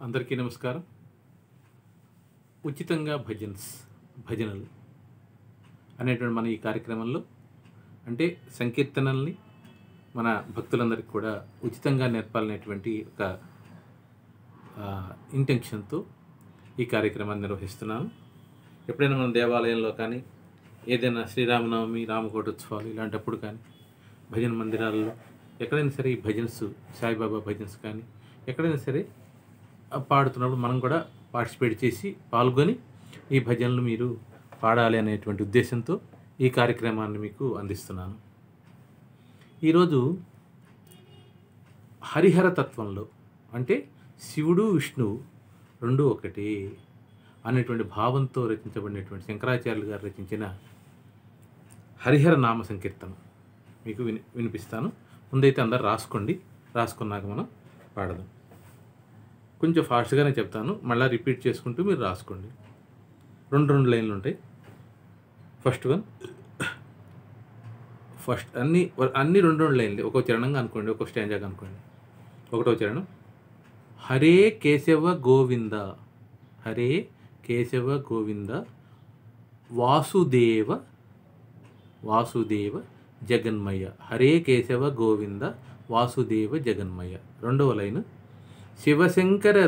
అందరికీ నమస్కారం. ఉచితంగా భజనలు అనేటువంటి మన ఈ కార్యక్రమంలో అంటే సంకీర్తనల్ని మన భక్తులందరికీ కూడా ఉచితంగా నేర్పాలనేటువంటి ఒక ఇంటెన్షన్తో ఈ కార్యక్రమాన్ని నిర్వహిస్తున్నాను. ఎప్పుడైనా మన దేవాలయంలో కానీ ఏదైనా శ్రీరామనవమి, రామకోటోత్సవాలు ఇలాంటప్పుడు కానీ భజన మందిరాల్లో ఎక్కడైనా సరే ఈ భజన్స్, సాయిబాబా భజన్స్ కానీ ఎక్కడైనా సరే పాడుతున్నప్పుడు మనం కూడా పార్టిసిపేట్ చేసి పాల్గొని ఈ భజనలు మీరు పాడాలి అనేటువంటి ఉద్దేశంతో ఈ కార్యక్రమాన్ని మీకు అందిస్తున్నాను. ఈరోజు హరిహర తత్వంలో అంటే శివుడు విష్ణువు రెండు ఒకటి అనేటువంటి భావంతో రచించబడినటువంటి శంకరాచార్యులు గారు రచించిన హరిహర నామ సంకీర్తనం మీకు వినిపిస్తాను. ముందైతే అందరు రాసుకున్నాక మనం పాడదాం. కొంచెం ఫాస్ట్గానే చెప్తాను, మళ్ళీ రిపీట్ చేసుకుంటూ మీరు రాసుకోండి. రెండు లైన్లు ఉంటాయి. ఫస్ట్ అన్ని రెండు లైన్లు, ఒక్కో చరణంగా అనుకోండి, ఒక్కో స్టాంజాగా అనుకోండి. ఒకటో చరణం హరే కేశవ గోవింద, హరే కేశవ గోవింద వాసుదేవ జగన్మయ, హరే కేశవ గోవింద వాసుదేవ జగన్మయ. రెండవ లైను శివశంకర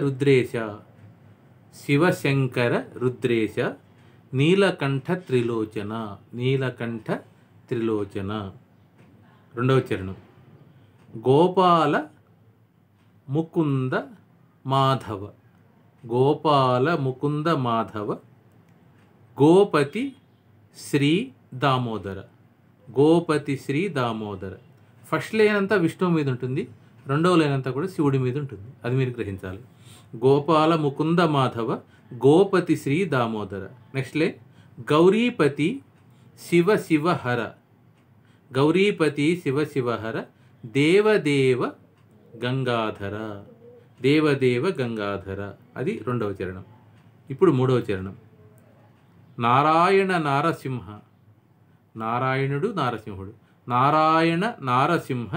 రుద్రేశ నీలకంఠ త్రిలోచన. రెండవ చరణం గోపాల ముకుంద మాధవ గోపతి శ్రీ దామోదర. ఫస్ట్ లైన్ అంతా విష్ణువు మీద ఉంటుంది, రెండవ లైన్ అంతా కూడా శివుడి మీద ఉంటుంది. అది మీరు గ్రహించాలి. గోపాల ముకుంద మాధవ గోపతి శ్రీ దామోదర. నెక్స్ట్ లైన్ గౌరీపతి శివ హర దేవదేవ గంగాధర. అది రెండవ చరణం. ఇప్పుడు మూడవ చరణం నారాయణుడు నారసింహుడు, నారాయణ నారసింహ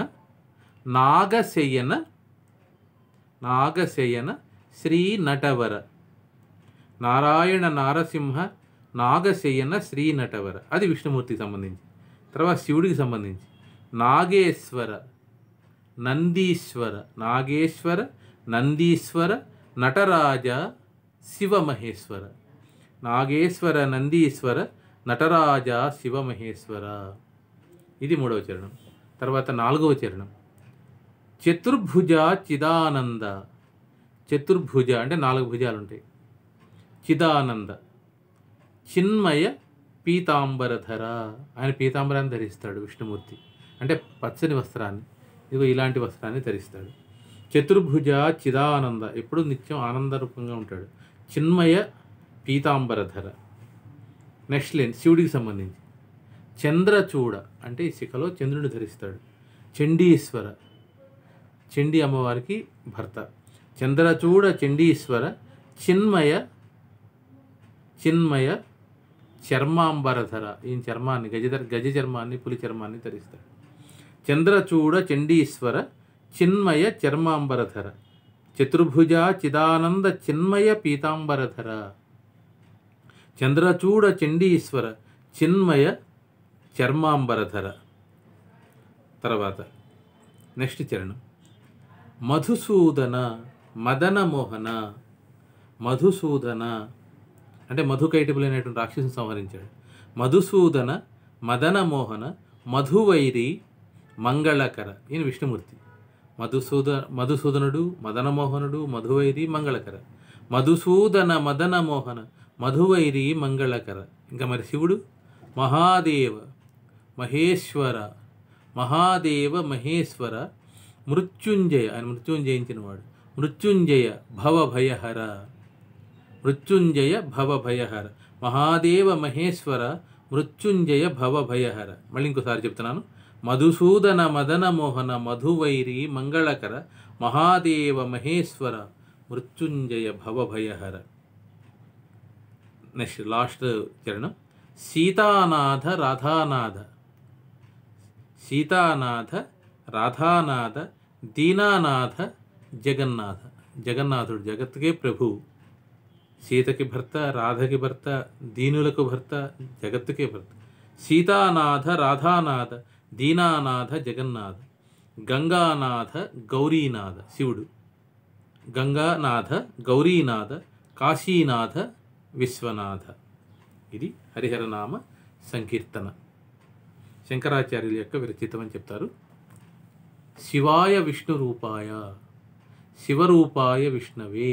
నాగశయన శ్రీ నటవర. నారాయణ నారసింహ నాగశయన శ్రీ నటవర. అది విష్ణుమూర్తికి సంబంధించి. తర్వాత శివుడికి సంబంధించి నాగేశ్వర నందీశ్వర నటరాజ శివమహేశ్వర. నాగేశ్వర నందీశ్వర నటరాజ శివమహేశ్వర. ఇది మూడవ చరణం. తర్వాత నాలుగవ చరణం చతుర్భుజ చిదానంద. చతుర్భుజ అంటే 4 భుజాలు ఉంటాయి. చిదానంద చిన్మయ పీతాంబరధర. ఆయన పీతాంబరాన్ని ధరిస్తాడు విష్ణుమూర్తి, అంటే పచ్చని వస్త్రాన్ని, ఇదిగో ఇలాంటి వస్త్రాన్ని ధరిస్తాడు. చతుర్భుజ చిదానంద, ఎప్పుడు నిత్యం ఆనందరూపంగా ఉంటాడు. చిన్మయ పీతాంబరధర. నెక్స్ట్ లైన్ శివుడికి సంబంధించి చంద్రచూడ అంటే ఈ శిఖలో చంద్రుడిని ధరిస్తాడు. చండీశ్వర, చండీ అమ్మవారికి భర్త. చంద్రచూడ చండీశ్వర చిన్మయ చర్మాంబరధర. ఈయన చర్మాన్ని గజ చర్మాన్ని, పులి చర్మాన్ని ధరిస్తాడు. చంద్రచూడ చండీశ్వర చిన్మయ చర్మాంబరధర. చతుర్భుజ చిదానంద చిన్మయ పీతాంబరధర. చంద్రచూడ చండీశ్వర చిన్మయ చర్మాంబరధర. తర్వాత నెక్స్ట్ చరణం మధుసూదన మధుసూదన అంటే మధుకైటబులైనటువంటి రాక్షసుని సంహరించాడు. మధుసూదన మదనమోహన మధువైరి మంగళకర. ఈయన విష్ణుమూర్తి. మధుసూదనుడు, మదనమోహనుడు, మధువైరి, మంగళకర. మధుసూదన మదనమోహన మధువైరి మంగళకర. ఇంకా మరి శివుడు మహాదేవ మహేశ్వర మృత్యుంజయ. ఆయన మృత్యుంజయించిన వాడు. మృత్యుంజయ భవభయహర. మహాదేవ మహేశ్వర మృత్యుంజయ భవభయహర. మళ్ళీ ఇంకోసారి చెప్తున్నాను. మధుసూదన మదనమోహన మధువైరి మంగళకర మహాదేవ మహేశ్వర మృత్యుంజయ భవభయహర. నెక్స్ట్ లాస్ట్ చరణం సీతానాథ రాధానాథ దీనానాథ జగన్నాథ. జగన్నాథుడు, జగత్తుకే ప్రభు, సీతకి భర్త, రాధకి భర్త, దీనులకు భర్త, జగత్తుకే భర్త. సీతానాథ, రాధానాథ, దీనానాథ, జగన్నాథ, గంగానాథ, గౌరీనాథ శివుడు, గంగానాథ, గౌరీనాథ, కాశీనాథ, విశ్వనాథ. ఇది హరిహరనామ సంకీర్తన. శంకరాచార్యుల యొక్క విరచితం అని చెప్తారు. శివాయ విష్ణు రూపాయ, శివరూపాయ విష్ణవే.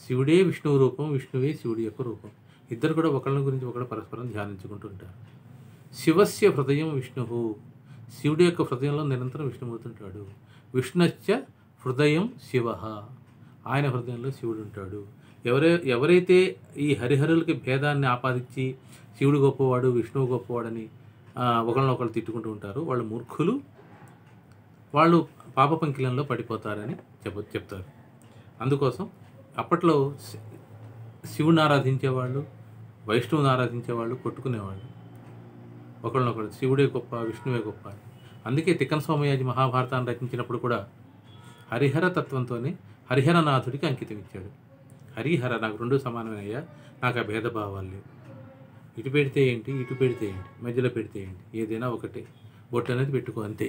శివుడే విష్ణువు రూపం, విష్ణువే శివుడి యొక్క రూపం. ఇద్దరు కూడా ఒకళ్ళ గురించి ఒకళ్ళు పరస్పరం ధ్యానించుకుంటూ ఉంటారు. శివస్య హృదయం విష్ణు, శివుడి యొక్క హృదయంలో నిరంతరం విష్ణుమూర్తుంటాడు. విష్ణుశ్చ హృదయం శివ, ఆయన హృదయంలో శివుడు ఉంటాడు. ఎవరైతే ఈ హరిహరులకి భేదాన్ని ఆపాదించి శివుడు గొప్పవాడు, విష్ణువు గొప్పవాడని ఒకళ్ళనొకళ్ళు తిట్టుకుంటూ ఉంటారు, వాళ్ళు మూర్ఖులు, వాళ్ళు పాప పంకిలంలో పడిపోతారని చెప్తారు. అందుకోసం అప్పట్లో శివుని ఆరాధించేవాళ్ళు, వైష్ణవుని ఆరాధించేవాళ్ళు కొట్టుకునేవాళ్ళు ఒకళ్ళనొకళ్ళు, శివుడే గొప్ప, విష్ణువే గొప్ప. అందుకే తిక్కన సోమయాజి మహాభారతాన్ని రచించినప్పుడు కూడా హరిహర తత్వంతోనే హరిహరనాథుడికి అంకితం ఇచ్చాడు. హరిహర నాకు రెండు సమానమేనయ్యా, నాకు ఆ భేదభావాలు లేవు. ఇటు పెడితే ఏంటి, ఇటు పెడితే ఏంటి, మధ్యలో పెడితే ఏంటి, ఏదైనా ఒకటే, బొట్టు అనేది పెట్టుకో అంతే.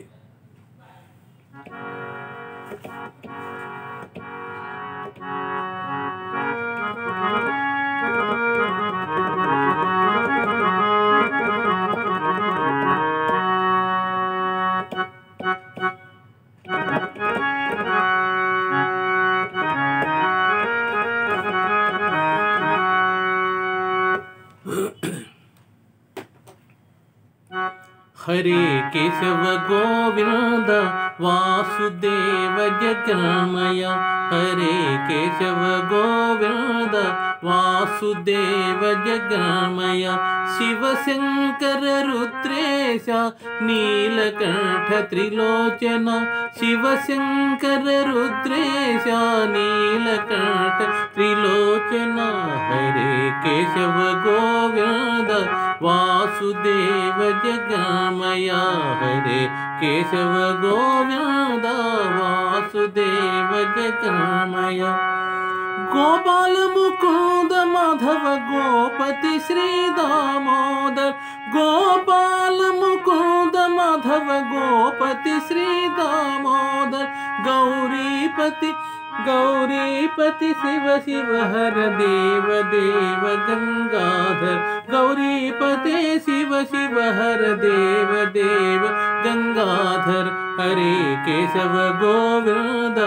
హరే కేశవ గోవింద వాసుదేవ జగన్మయ, హరే కేశవ గోవింద వాసుదేవ జగన్మయ, శివశంకర రుద్రేశ నీలకంఠ త్రిలోచన, శివశంకర రుద్రేశ నీలకంఠ త్రిలోచన, హరే కేశవ గోవింద వాసుదేవ జగన్మయ, హరే కేశవ గోవింద వాసుదేవ జగన్మయ. గోపాల ముకుంద మాధవ గోపతి శ్రీ దామోదర్, గోపాల ముకుంద మాధవ గోపతి శ్రీ దామోదర్, గౌరీపతి గౌరీపతి శివ శివ హర దేవ దేవ గంగాధర్, గౌరీపతే శివ శివ హర దేవ దేవ గంగాధర్, హరే కేశవ గోవింద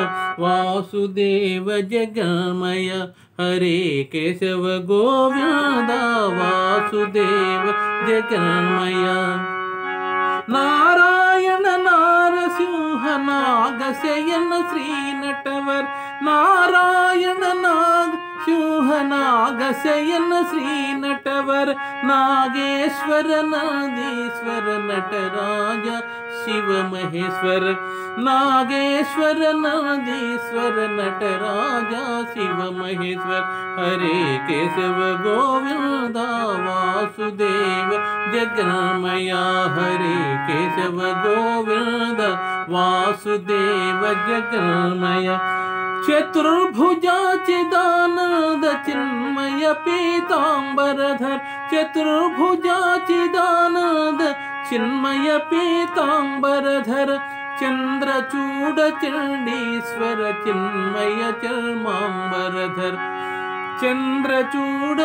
వాసుదేవ జగన్మయ, హరే కేశవ గోవింద వాసుదేవ జగన్మయ. నారాయణ నారసింహ నాగశయన శ్రీ నటవర్, నారాయణ నాగసింహ నాగశయన శ్రీ నటవర్, నాగేశ్వర నందీశ్వర నటరాజ శివ మహేశ్వర, నాగేశ్వర నందీశ్వర నటరాజ శివ మహేశ్వర, హరే కేశవ గోవింద వాసుదేవ జగన్మయ, హరే కేశవ గోవింద వాసుదేవ జగన్మయ. చతుర్భుజా చిదానంద చిన్మయ పీతాంబరధర్, చతుర్భుజా చిదానంద చిన్మయ పీతాంబరధర్, చంద్రచూడ చండీశ్వర చిన్మయ చర్మాంబరధర్, చంద్రచూడ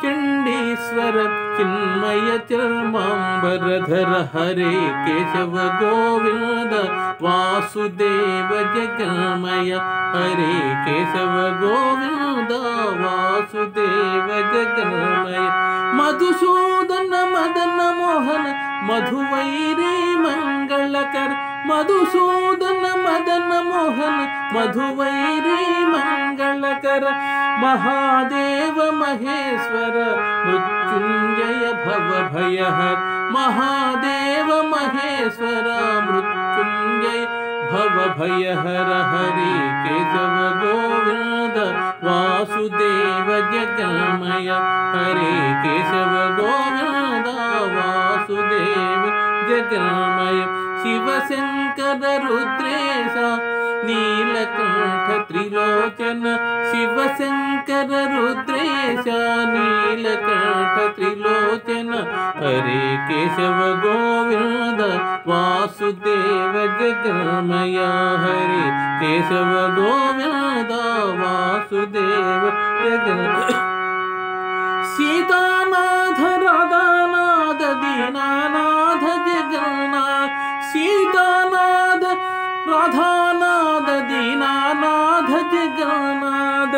చండీశ్వర చిన్మయ చర్మాంబరధర, హరే కేశవ గోవింద వాసుదేవ జగన్మయ, హరే కేశవ గోవింద వాసుదేవ జగన్మయ. మధుసూదన మదన మోహన మధువైరీ మంగళకర, మధుసూదన మదన మోహన మధువైరీ మంగళకర, మహాదేవ మహేశ్వర మృత్యుంజయ భవ భయహర, మహాదేవ మహేశ్వర మృత్యుంజయ భవ భయహర, హరే కేశవ గోవింద వాసుదేవ జగన్మయ, హరే కేశవ గోవింద వాసుదేవ జగన్మయ. శివశంకర రుద్రేశ నీల నీలకంఠ త్రిలోచన శివశంకర రుద్రేశ నీలకంఠ త్రిలోచన హరే కేశవ గోవింద వాసుదేవ జగన్మయ హరే కేశవ గోవింద వాసుదేవ జగన్మయ సీతానాథ రాధానాథ దీనానాథ జగన్నాథ సీతానాథ రాధానాథ దీనానాథ జగన్నాథ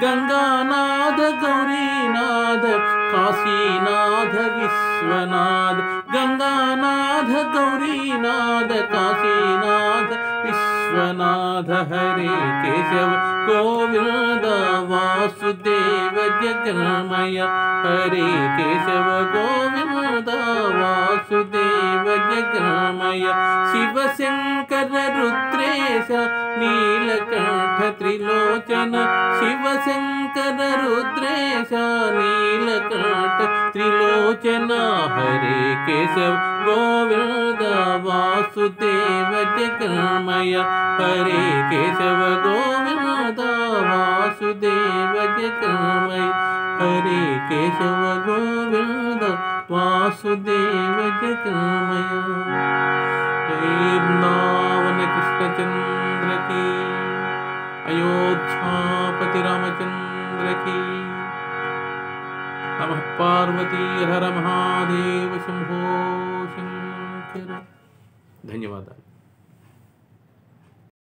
గంగానాథ గౌరీనాథ కాశీనాథ విశ్వనాథ గంగానాథ గౌరీనాథ కాశీనాథ విశ్వనాథ హరే కేశవ గోవింద వాసుదేవ జగన్మయ హరే కేశవ గోవింద వాసుదేవ జగన్మయ శివశంకర రుద్రేశ నీలకంఠ త్రిలోచన శివశంకర రుద్రేశ నీలకంఠ త్రిలోచన హరే కేశవ గోవింద వాసుదేవ జగన్మయ హరే కేశవ గోవింద వాసుదేవ జగన్మయ హరే కేశవ గోవింద వాసుదేవ జగన్మయ జై వృందావన కృష్ణచంద్ర की अयोध्यापति रामचंद्र की नमः पार्वती हर महादेव शंभो शंकर धन्यवाद।